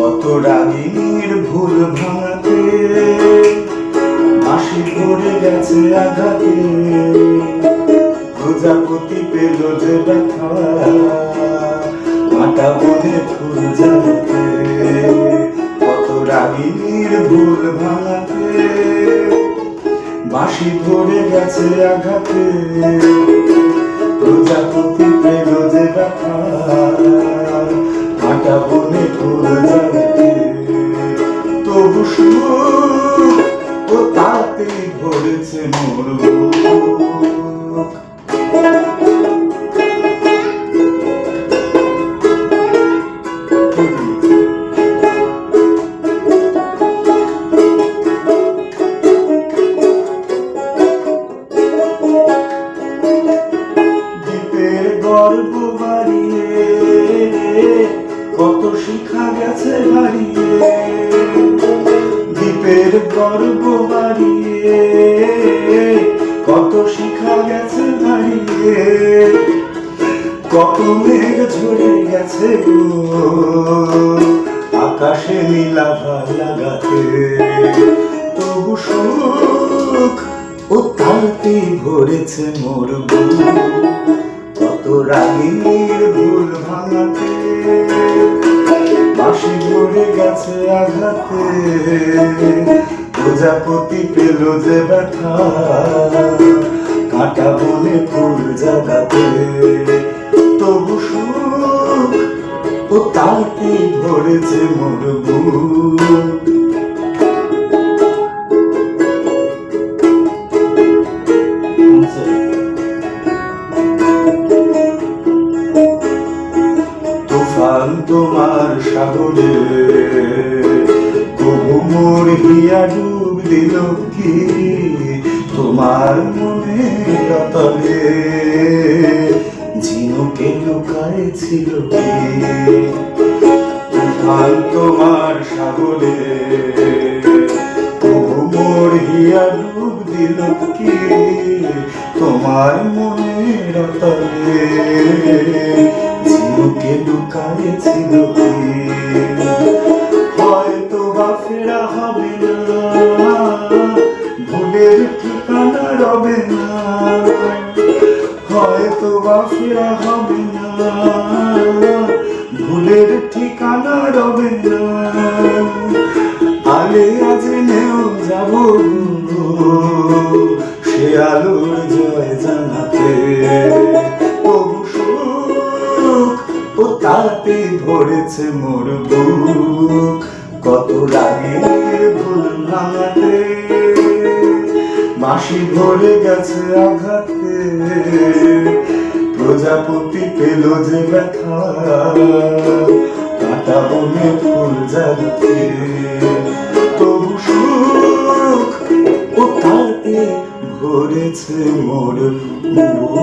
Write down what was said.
কত রাগিনীর ভুল ভাঙাতে মাসি পড়ে গেছে আঘাতে, প্রজাপতি পেল যে ব্যথা কাঁটা বনে ফুল জ্বালাতে। কত রাগিনীর ভুল ভাঙাতে বাঁশি ধরে গেছে আঘাতে, প্রজাপতি পেল যে ব্যথা কাঁটা বনে ফুল জ্বালাতে। তবু সুখ ও তাতে ভরেছে মোর বুক। দ্বীপের গর্ব বাড়িয়ে কত শিখা গেছে হারিয়ে, দ্বীপের গর্ব বাড়িয়ে কত শিখা গেছে হারিয়ে। কত মেঘ ঝরে গেছে গো আকাশে নীলাভা লাগাতে, তবু সুখ ও তাতে ভরেছে মোর বুক। কত রাগিনীর ভুল ভাঙাতে বাঁশি ধরে গেছে আঘাতে, প্রজাপতি পেল যে ব্যথা কাঁটা বনে ফুল জাগাতে। তবু সুখ ও তাতে ভরেছে মোর বুক। তুফান তোমার সাগরে কবু মোর হিয়া ডুব দিল কি, তোমার মনে অতলে ঝিনুকে লুকায় ছিল কি। তুফান তোমার সাগরে কবু মোর হিয়া ডুব দিল কি, তোমার মনে অতলে ঝিনুকে লুকায় ছিল কি। হয়তো বা ফেরা হবে না, ভুলের ঠিকানা রবে না, হয়তো বা ফেরা হবে না, ভুলের ঠিকানা রবে না। আলে আজ নেও যাব সে আলোর জয় জানাতে, তবু সুখ ও তাতে ভরেছে মোর বুক। কত রাগের ভুল ভাঙাতে বাঁশি ধরে গেছে আঘাতে, প্রজাপতি পেল যে ব্যথা কাঁটা বনে ফুল জ্বালাতে। তবু সুখ ও তাতে ভরেছে মোর বুক।